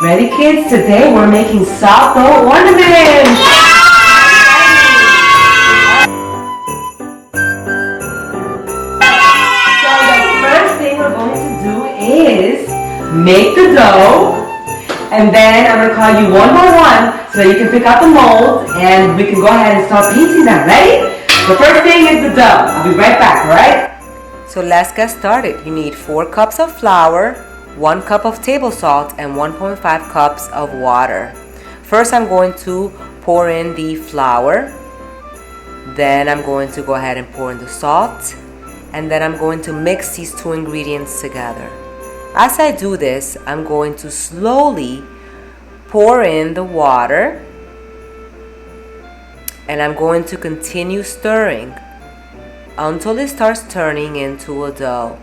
Ready, kids? Today we're making soft dough ornaments. So the first thing we're going to do is make the dough. And then I'm going to call you one by one so that you can pick out the molds and we can go ahead and start painting them. Ready? The first thing is the dough. I'll be right back, alright? So let's get started. You need 4 cups of flour, 1 cup of table salt, and 1.5 cups of water. First, I'm going to pour in the flour. Then I'm going to go ahead and pour in the salt. And then I'm going to mix these 2 ingredients together. As I do this, I'm going to slowly pour in the water. And I'm going to continue stirring until it starts turning into a dough.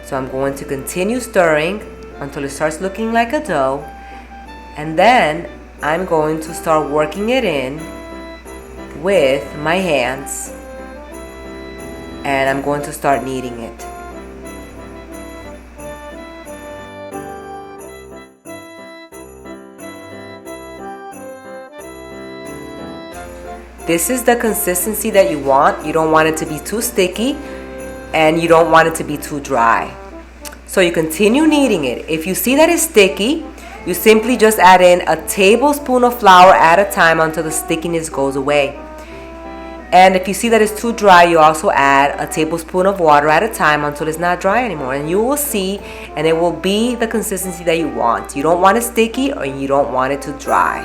So I'm going to continue stirring until it starts looking like a dough, and then I'm going to start working it in with my hands, and I'm going to start kneading it. This is the consistency that you want. You don't want it to be too sticky and you don't want it to be too dry. So you continue kneading it. If you see that it's sticky, you simply just add in a tablespoon of flour at a time until the stickiness goes away. And if you see that it's too dry, you also add a tablespoon of water at a time until it's not dry anymore. And you will see, and it will be the consistency that you want. You don't want it sticky or you don't want it to dry.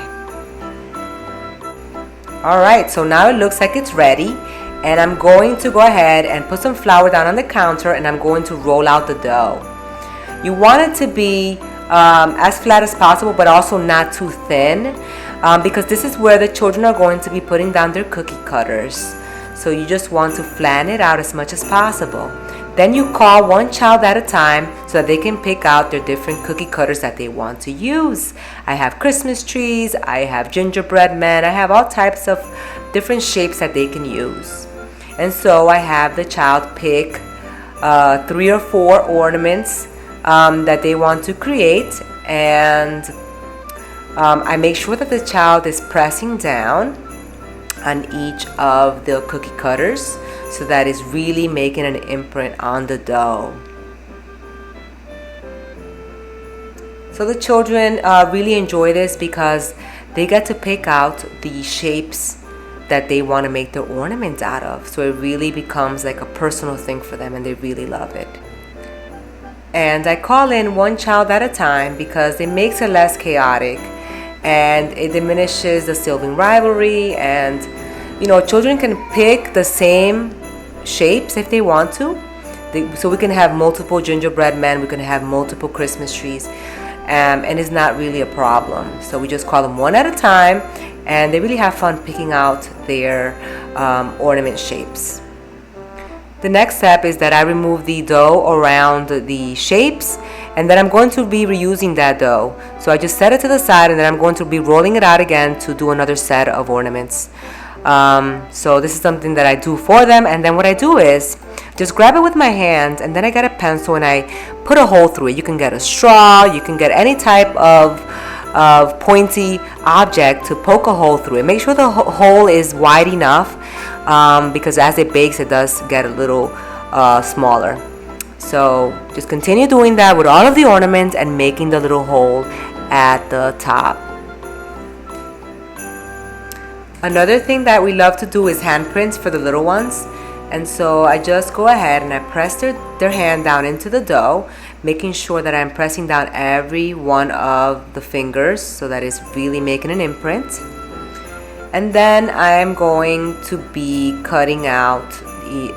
Alright, so now it looks like it's ready, and I'm going to go ahead and put some flour down on the counter, and I'm going to roll out the dough. You want it to be as flat as possible, but also not too thin, because this is where the children are going to be putting down their cookie cutters. So you just want to flatten it out as much as possible. Then you call one child at a time so that they can pick out their different cookie cutters that they want to use. I have Christmas trees, I have gingerbread men, I have all types of different shapes that they can use. And so I have the child pick 3 or 4 ornaments that they want to create, and I make sure that the child is pressing down on each of the cookie cutters, so that is really making an imprint on the dough. So the children really enjoy this because they get to pick out the shapes that they want to make their ornaments out of. So it really becomes like a personal thing for them, and they really love it. And I call in one child at a time because it makes it less chaotic and it diminishes the sibling rivalry. And you know, children can pick the same shapes if they want to. So we can have multiple gingerbread men, we can have multiple Christmas trees, and it's not really a problem. So we just call them one at a time, and they really have fun picking out their ornament shapes. The next step is that I remove the dough around the shapes, and then I'm going to be reusing that dough. So I just set it to the side, and then I'm going to be rolling it out again to do another set of ornaments. So this is something that I do for them, and then what I do is just grab it with my hands, and then I get a pencil and I put a hole through it. You can get a straw, you can get any type of pointy object to poke a hole through it. Make sure the hole is wide enough, because as it bakes it does get a little smaller. So just continue doing that with all of the ornaments and making the little hole at the top. Another thing that we love to do is handprints for the little ones. And so I just go ahead and I press their hand down into the dough, making sure that I'm pressing down every one of the fingers so that it's really making an imprint. And then I'm going to be cutting out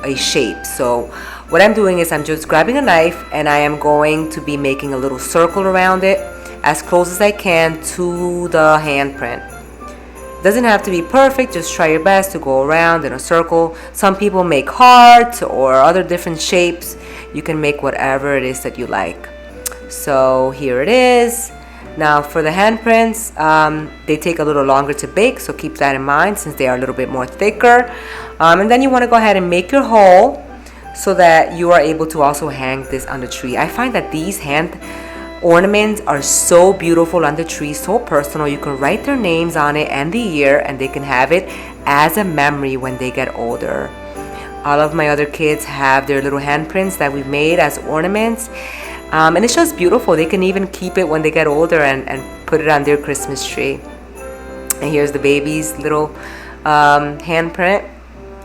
a shape. So what I'm doing is I'm just grabbing a knife and I am going to be making a little circle around it as close as I can to the handprint. Doesn't have to be perfect, just try your best to go around in a circle. Some people make hearts or other different shapes. You can make whatever it is that you like. So here it is. Now for the handprints, they take a little longer to bake, so keep that in mind since they are a little bit more thicker. And then you want to go ahead and make your hole so that you are able to also hang this on the tree. I find that these hand Ornaments are so beautiful on the tree, so personal. You can write their names on it and the year, and they can have it as a memory when they get older. All of my other kids have their little handprints that we've made as ornaments. And it's just beautiful. They can even keep it when they get older and put it on their Christmas tree. And here's the baby's little handprint.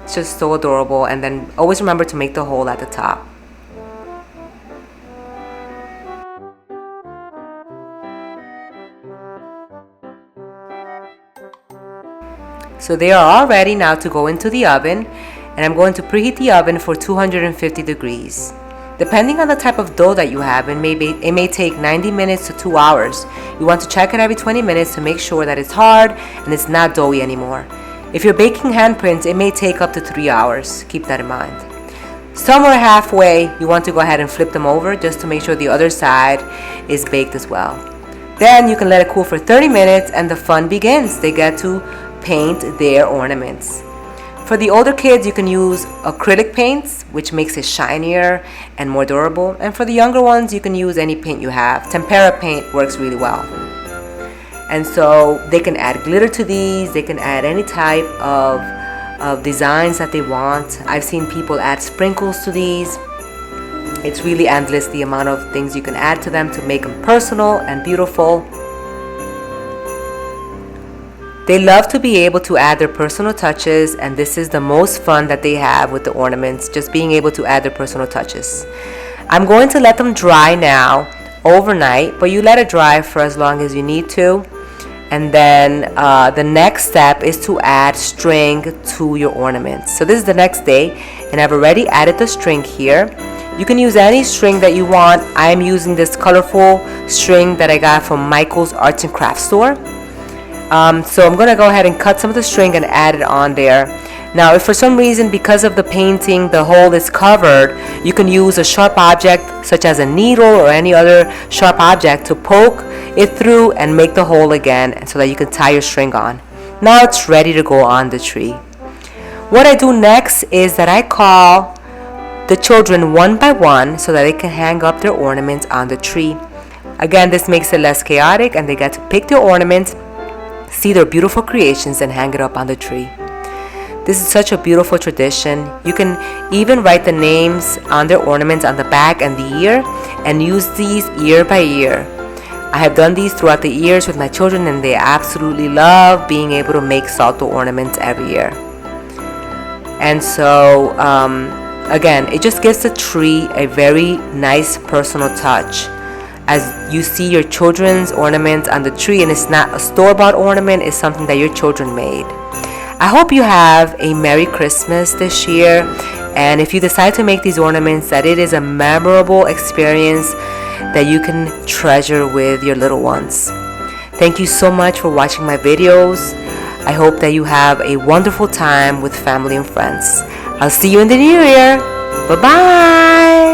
It's just so adorable. And then always remember to make the hole at the top. So they are all ready now to go into the oven, and I'm going to preheat the oven for 250 degrees. Depending on the type of dough that you have, it may take 90 minutes to 2 hours. You want to check it every 20 minutes to make sure that it's hard and it's not doughy anymore. If you're baking handprints, it may take up to 3 hours. Keep that in mind. Somewhere halfway, you want to go ahead and flip them over just to make sure the other side is baked as well. Then you can let it cool for 30 minutes and the fun begins. They get to paint their ornaments. For the older kids, you can use acrylic paints, which makes it shinier and more durable. And for the younger ones, you can use any paint you have. Tempera paint works really well. And so they can add glitter to these. They can add any type of designs that they want. I've seen people add sprinkles to these. It's really endless the amount of things you can add to them to make them personal and beautiful. They love to be able to add their personal touches, and this is the most fun that they have with the ornaments, just being able to add their personal touches. I'm going to let them dry now overnight, but you let it dry for as long as you need to. And then the next step is to add string to your ornaments. So this is the next day, and I've already added the string here. You can use any string that you want. I am using this colorful string that I got from Michael's Arts and Crafts store. So I'm going to go ahead and cut some of the string and add it on there. Now, if for some reason, because of the painting, the hole is covered, you can use a sharp object such as a needle or any other sharp object to poke it through and make the hole again so that you can tie your string on. Now it's ready to go on the tree. What I do next is that I call the children one by one so that they can hang up their ornaments on the tree. Again, this makes it less chaotic and they get to pick their ornaments, see their beautiful creations, and hang it up on the tree. This is such a beautiful tradition. You can even write the names on their ornaments on the back and the year and use these year by year. I have done these throughout the years with my children, and they absolutely love being able to make salto ornaments every year. And so again, it just gives the tree a very nice personal touch. As you see your children's ornaments on the tree, and it's not a store-bought ornament, it's something that your children made. I hope you have a Merry Christmas this year, and if you decide to make these ornaments, that it is a memorable experience that you can treasure with your little ones. Thank you so much for watching my videos. I hope that you have a wonderful time with family and friends. I'll see you in the new year. Bye-bye.